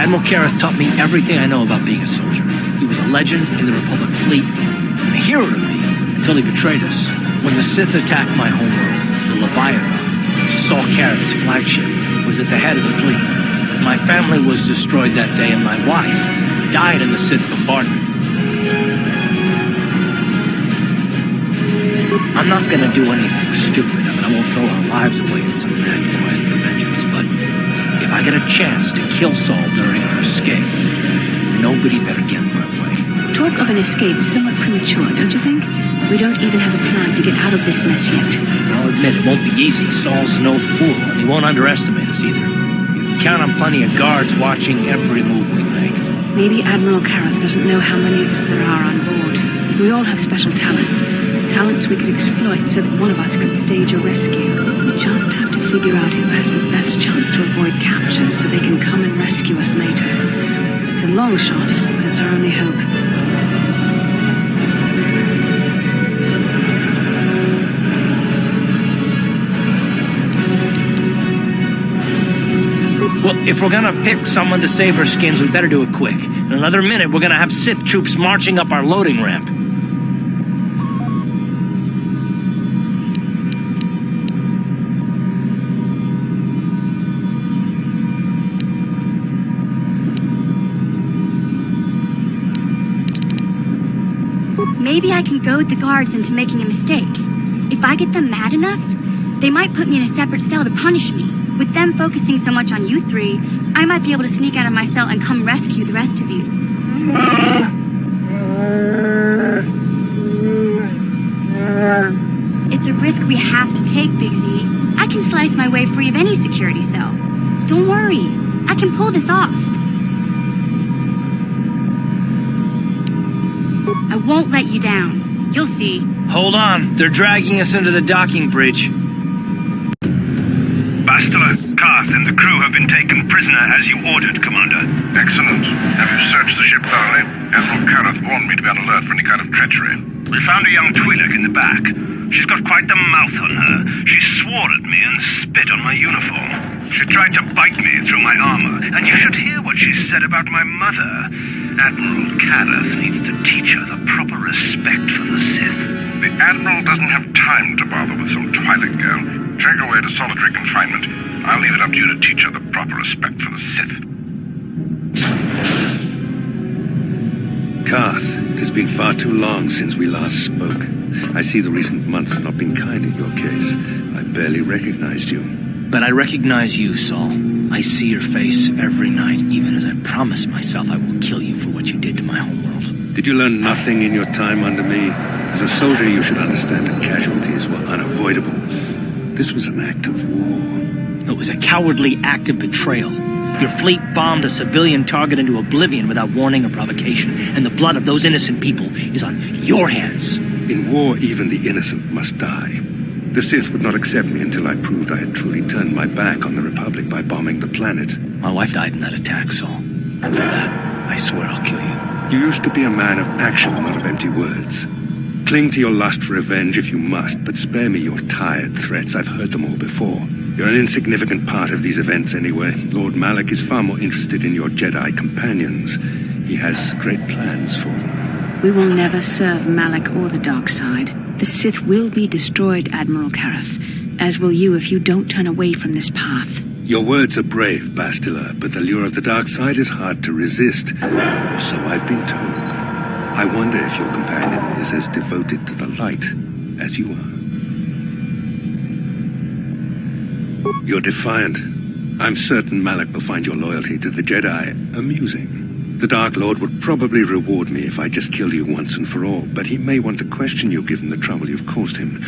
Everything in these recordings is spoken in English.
Admiral Kareth taught me everything I know about being a soldier. He was a legend in the Republic fleet, and a hero to me until he betrayed us. When the Sith attacked my homeworld, the Leviathan, which is Saul Kareth's flagship, was at the head of the fleet. My family was destroyed that day, and my wife died in the Sith bombardment. I'm not gonna do anything stupid. I mean, I won't throw our lives away in some mad quest for vengeance, but if I get a chance to kill Saul during our escape, nobody better get in my way. Talk of an escape is somewhat premature, don't you think? We don't even have a plan to get out of this mess yet. I'll admit, it won't be easy. Saul's no fool, and he won't underestimate us either. You can count on plenty of guards watching every move we make. Maybe Admiral Kareth doesn't know how many of us there are on board. We all have special talents. Talents we could exploit so that one of us could stage a rescue. We just have to figure out who has the best chance to avoid capture so they can come and rescue us later. It's a long shot, but it's our only hope. Well, if we're gonna pick someone to save our skins, we better do it quick. In another minute, we're gonna have Sith troops marching up our loading ramp. Maybe I can goad the guards into making a mistake. If I get them mad enough, they might put me in a separate cell to punish me. With them focusing so much on you three, I might be able to sneak out of my cell and come rescue the rest of you. It's a risk we have to take, Big Z. I can slice my way free of any security cell. Don't worry, I can pull this off. I won't let you down. You'll see. Hold on, they're dragging us into the docking bridge. Bastila, Karth, and the crew have been taken prisoner as you ordered, Commander. Excellent. Have you searched the ship thoroughly? Admiral Kareth warned me to be on alert for any kind of treachery. We found a young Twi'lek in the back. She's got quite the mouth on her. She swore at me and spit on my uniform. She tried to bite me through my armor, and you should hear what she said about my mother. Admiral Kareth needs to teach her the proper respect for the Sith. The Admiral doesn't have time to bother with some Twi'lek girl. Take her away to solitary confinement. I'll leave it up to you to teach her the proper respect for the Sith. Karth, it has been far too long since we last spoke. I see the recent months have not been kind in your case. I barely recognized you. But I recognize you, Saul. I see your face every night, even as I promise myself I will kill you for what you did to my homeworld. Did you learn nothing in your time under me? As a soldier, you should understand that casualties were unavoidable. This was an act of war. It was a cowardly act of betrayal. Your fleet bombed a civilian target into oblivion without warning or provocation, and the blood of those innocent people is on your hands. In war, even the innocent must die. The Sith would not accept me until I proved I had truly turned my back on the Republic by bombing the planet. My wife died in that attack, Saul. And for that, I swear I'll kill you. You used to be a man of action, not of empty words. Cling to your lust for revenge if you must, but spare me your tired threats. I've heard them all before. You're an insignificant part of these events anyway. Lord Malak is far more interested in your Jedi companions. He has great plans for them. We will never serve Malak or the dark side. The Sith will be destroyed, Admiral Kareth, as will you if you don't turn away from this path. Your words are brave, Bastila, but the lure of the dark side is hard to resist. Or so I've been told. I wonder if your companion is as devoted to the light as you are. You're defiant. I'm certain Malak will find your loyalty to the Jedi amusing. The Dark Lord would probably reward me if I just killed you once and for all, but he may want to question you given the trouble you've caused him,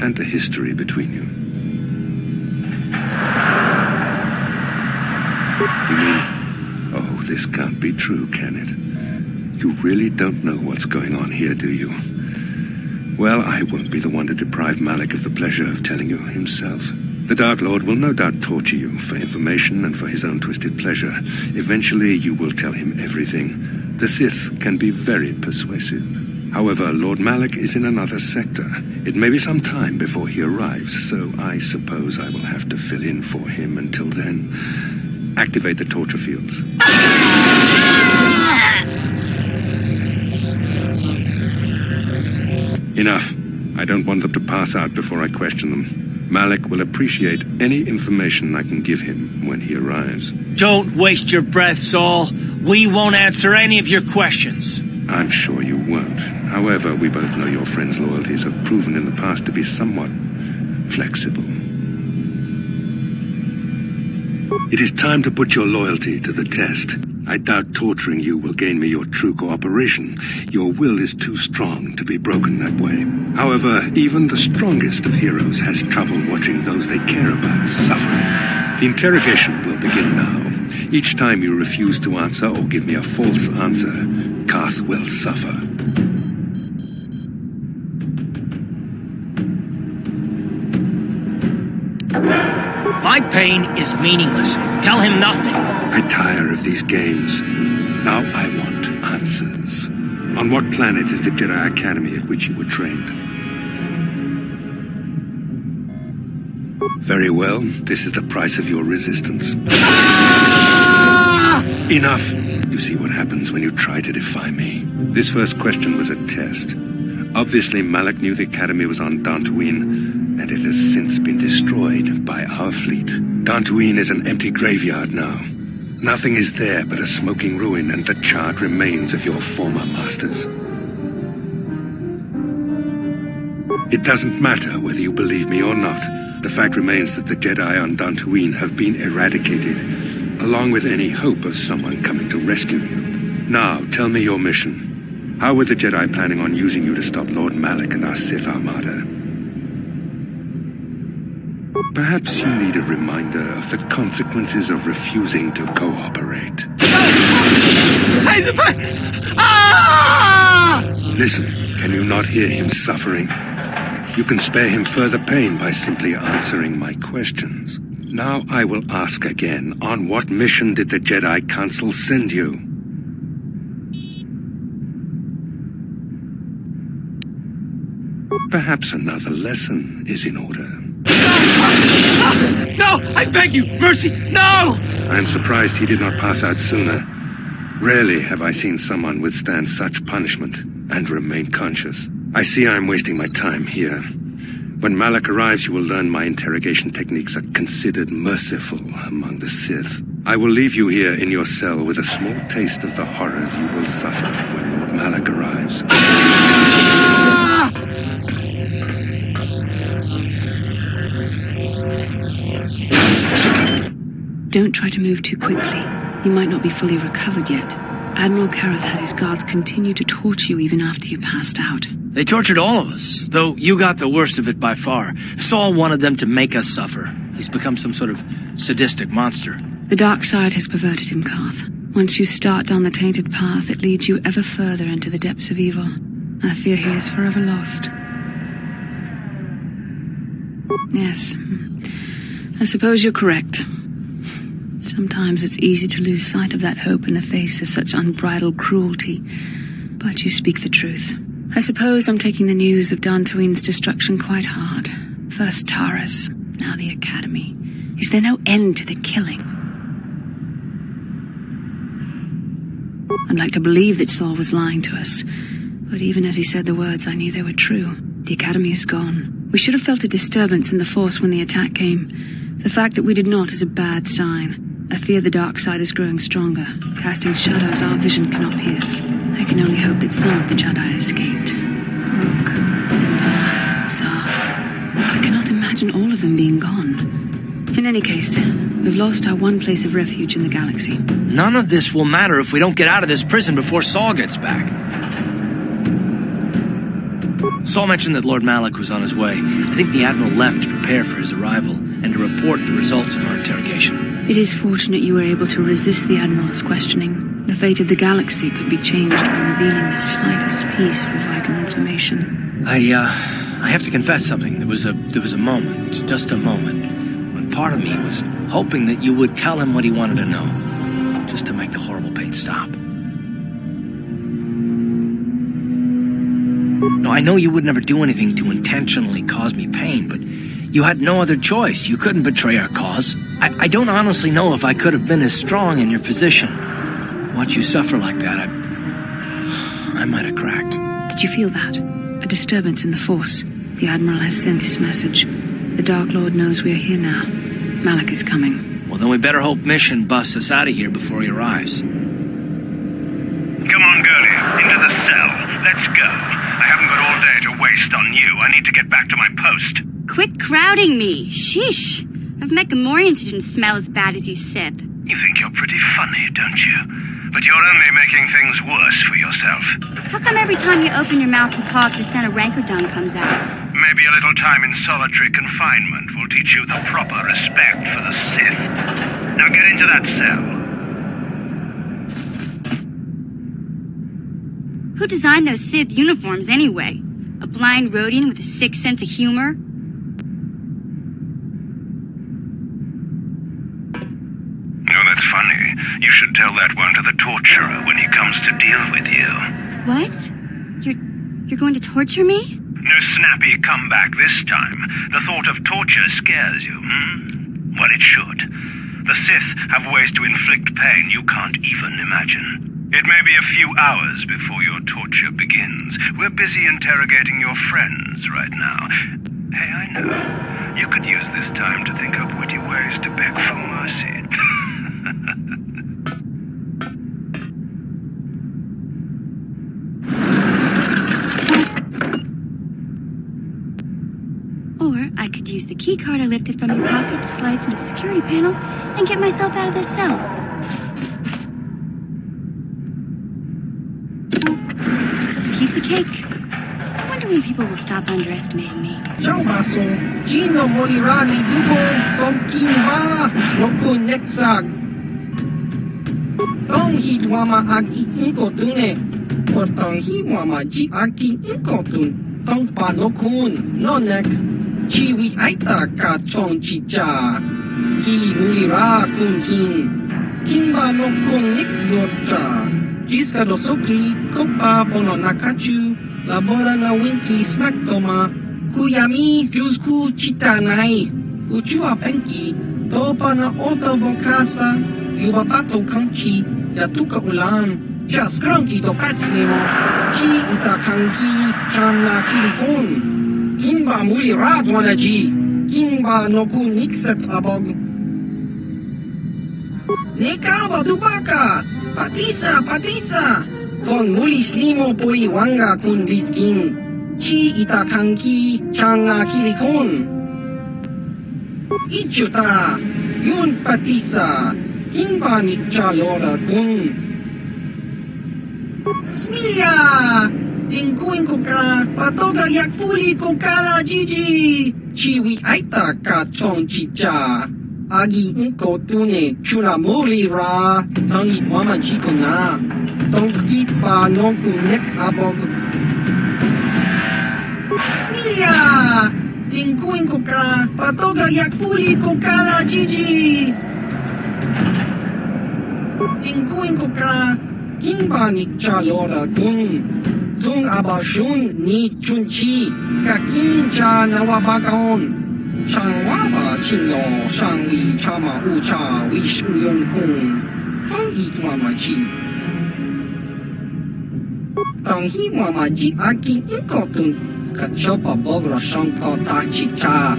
and the history between you. You mean, oh, this can't be true, can it? You really don't know what's going on here, do you? Well, I won't be the one to deprive Malak of the pleasure of telling you himself. The Dark Lord will no doubt torture you for information and for his own twisted pleasure. Eventually, you will tell him everything. The Sith can be very persuasive. However, Lord Malak is in another sector. It may be some time before he arrives, so I suppose I will have to fill in for him until then. Activate the torture fields. Enough. I don't want them to pass out before I question them. Malik will appreciate any information I can give him when he arrives. Don't waste your breath, Saul. We won't answer any of your questions. I'm sure you won't. However, we both know your friend's loyalties have proven in the past to be somewhat flexible. It is time to put your loyalty to the test. I doubt torturing you will gain me your true cooperation. Your will is too strong to be broken that way. However, even the strongest of heroes has trouble watching those they care about suffering. The interrogation will begin now. Each time you refuse to answer or give me a false answer, Karth will suffer. My pain is meaningless. Tell him nothing. I tire of these games. Now I want answers. On what planet is the Jedi Academy at which you were trained? Very well. This is the price of your resistance. Enough! You see what happens when you try to defy me. This first question was a test. Obviously, Malik knew the Academy was on Dantooine, and it has since been destroyed by our fleet. Dantooine is an empty graveyard now. Nothing is there but a smoking ruin and the charred remains of your former masters. It doesn't matter whether you believe me or not. The fact remains that the Jedi on Dantooine have been eradicated, along with any hope of someone coming to rescue you. Now, tell me your mission. How were the Jedi planning on using you to stop Lord Malik and our Sith Armada? Perhaps you need a reminder of the consequences of refusing to cooperate. Listen, can you not hear him suffering? You can spare him further pain by simply answering my questions. Now I will ask again, on what mission did the Jedi Council send you? Perhaps another lesson is in order. No! I beg you! Mercy! No! I am surprised he did not pass out sooner. Rarely have I seen someone withstand such punishment and remain conscious. I see I am wasting my time here. When Malik arrives, you will learn my interrogation techniques are considered merciful among the Sith. I will leave you here in your cell with a small taste of the horrors you will suffer when Lord Malik arrives. Don't try to move too quickly. You might not be fully recovered yet. Admiral Kareth had his guards continue to torture you even after you passed out. They tortured all of us, though you got the worst of it by far. Saul wanted them to make us suffer. He's become some sort of sadistic monster. The dark side has perverted him, Karth. Once you start down the tainted path, it leads you ever further into the depths of evil. I fear he is forever lost. Yes, I suppose you're correct. Sometimes it's easy to lose sight of that hope in the face of such unbridled cruelty. But you speak the truth. I suppose I'm taking the news of Dantooine's destruction quite hard. First Taras, now the Academy. Is there no end to the killing? I'd like to believe that Saul was lying to us. But even as he said the words, I knew they were true. The Academy is gone. We should have felt a disturbance in the Force when the attack came. The fact that we did not is a bad sign. I fear the dark side is growing stronger, casting shadows our vision cannot pierce. I can only hope that some of the Jedi escaped. Rook, Endar, Zaf. I cannot imagine all of them being gone. In any case, we've lost our one place of refuge in the galaxy. None of this will matter if we don't get out of this prison before Saul gets back. Saul mentioned that Lord Malik was on his way. I think the Admiral left to prepare for his arrival and to report the results of our interrogation. It is fortunate you were able to resist the Admiral's questioning. The fate of the galaxy could be changed by revealing the slightest piece of vital information. I have to confess something. There was a moment, just a moment, when part of me was hoping that you would tell him what he wanted to know, just to make the horrible pain stop. No, I know you would never do anything to intentionally cause me pain, but you had no other choice. You couldn't betray our cause. I don't honestly know if I could have been as strong in your position. Watch you suffer like that, I might have cracked. Did you feel that? A disturbance in the Force. The Admiral has sent his message. The Dark Lord knows we're here now. Malik is coming. Well, then we better hope Mission busts us out of here before he arrives. Come on, girlie. Into the cell. Let's go. I haven't got all day to waste on you. I need to get back to my post. Quit crowding me. Sheesh. I've met Gamorreans who didn't smell as bad as you Sith. You think you're pretty funny, don't you? But you're only making things worse for yourself. How come every time you open your mouth to talk, the scent of rancor dung comes out? Maybe a little time in solitary confinement will teach you the proper respect for the Sith. Now get into that cell. Who designed those Sith uniforms anyway? A blind Rhodian with a sick sense of humor? Oh, that's funny. You should tell that one to the torturer when he comes to deal with you. What? You're going to torture me? No snappy comeback this time. The thought of torture scares you, Well, it should. The Sith have ways to inflict pain you can't even imagine. It may be a few hours before your torture begins. We're busy interrogating your friends right now. Hey, I know. You could use this time to think up witty ways to beg for mercy. Or I could use the key card I lifted from your pocket to slice into the security panel and get myself out of this cell. It's a piece of cake. I wonder when people will stop underestimating me. Ciao baso, Gino Molirani Dubo, Tonkinwa, Noku Nexag. Tong Hitwama Agi Inkotune, or Tong Hiwama Ji Aki Inkotun, Tong Panokun, Nonek, Chiwi Aita Ka Chong Chicha, Ki Mulira Kun King, Kimba Nokun Nikdota, Jiska Dosoki, Kopa Pono Nakachu, Labora na Winky Smaktoma, Kuyami Jusku Chitanai, Uchua Penki, Topa na Ota Vokasa, Yubapato Kanchi, Yatuka Ulan, Jas Kranki to Patsnimo, Chi Ita Kanki, Chana Kilikon, Kimba Muli Radwanaji, Kimba Noku Nixet Abog. Nekaba Dubaka, Patisa! Con mulis limo poi wanga kun biskin. Chi ita kanki changa kilikon. Ichuta, yun patisa, kimba ni chalora kun. Smilya, tingkuin ko ka, patoga yakfuli ko kala Gigi. Chiwi aita ka chong chicha. Agi inko tune chuna mori ra, tangit mama jiko na. Tongkit pa nongku nek abog. Smilya! Tingkuin ko ka, patoga yakfuli ko kala Gigi. Tingkuin ko ka, kimba ni chalora kun. Tung abashun ni chunchi, kakin cha nawabakaon. Changwaba chino, shangwi chama ucha, wishu yung kung. Tongit mama chi. Tonghi mama ji aki inkotun. Kachopa bogra shonko tachi cha.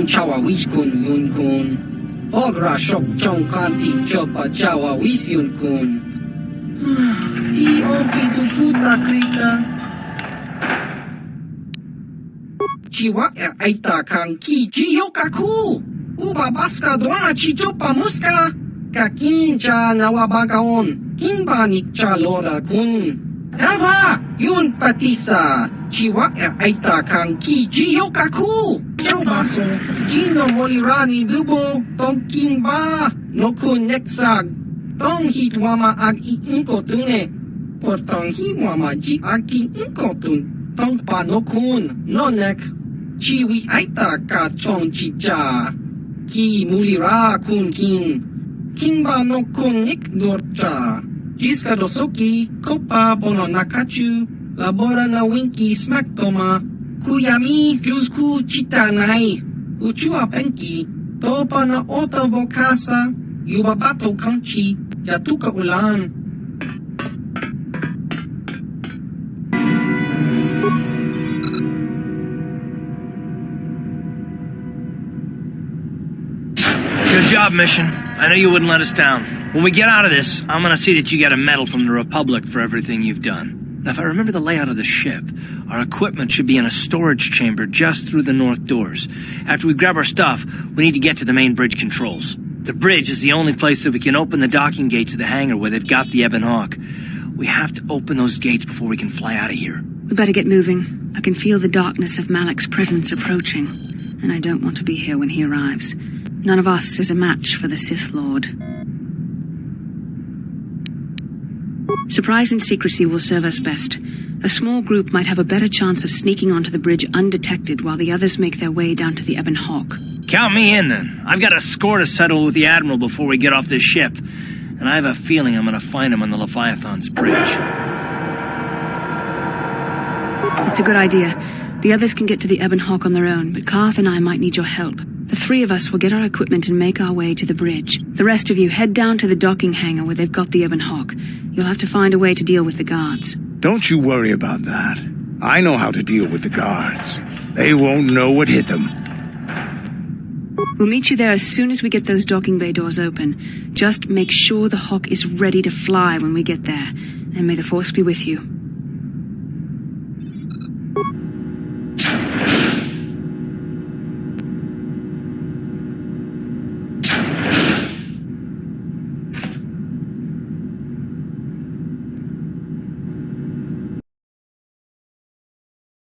Chawa wiskun yun kun. Bogra shok chong kanti chopa chawa wis yun kun. Ti opi du puta krita. Chiwa aita kanki jiyokaku. Uba baska doana chichopa muska. Kakincha nawabagaon. Kimba ni chalora kun. Kava, yun patisa. Chiwa aita kanki jiyokaku. Chobaso, Gino Molirani Bubo, Tongkimba, Noku Nexag. Tong hitwama ag iinkotune. Por tong hiwama ji aki inkotun. Tong panokun, nonek. Chiwi aita ka chong chicha. Ki mulira kun king. Kimba no kun nikdorcha. Jiska dosoki, kopa bono nakachu. Labora na winky smaktoma. Kuyami jusku chitanai. Uchua penki. Topa na otowo kasa, yubabato kanchi, yatuka ulan. Good job, Mission. I know you wouldn't let us down. When we get out of this, I'm gonna see that you get a medal from the Republic for everything you've done. Now, if I remember the layout of the ship, our equipment should be in a storage chamber just through the north doors. After we grab our stuff, we need to get to the main bridge controls. The bridge is the only place that we can open the docking gates of the hangar where they've got the Ebon Hawk. We have to open those gates before we can fly out of here. We better get moving. I can feel the darkness of Malik's presence approaching, and I don't want to be here when he arrives. None of us is a match for the Sith Lord. Surprise and secrecy will serve us best. A small group might have a better chance of sneaking onto the bridge undetected while the others make their way down to the Ebon Hawk. Count me in, then. I've got a score to settle with the Admiral before we get off this ship. And I have a feeling I'm going to find him on the Leviathan's bridge. It's a good idea. The others can get to the Ebon Hawk on their own, but Karth and I might need your help. The three of us will get our equipment and make our way to the bridge. The rest of you head down to the docking hangar where they've got the Ebon Hawk. You'll have to find a way to deal with the guards. Don't you worry about that. I know how to deal with the guards. They won't know what hit them. We'll meet you there as soon as we get those docking bay doors open. Just make sure the Hawk is ready to fly when we get there. And may the Force be with you.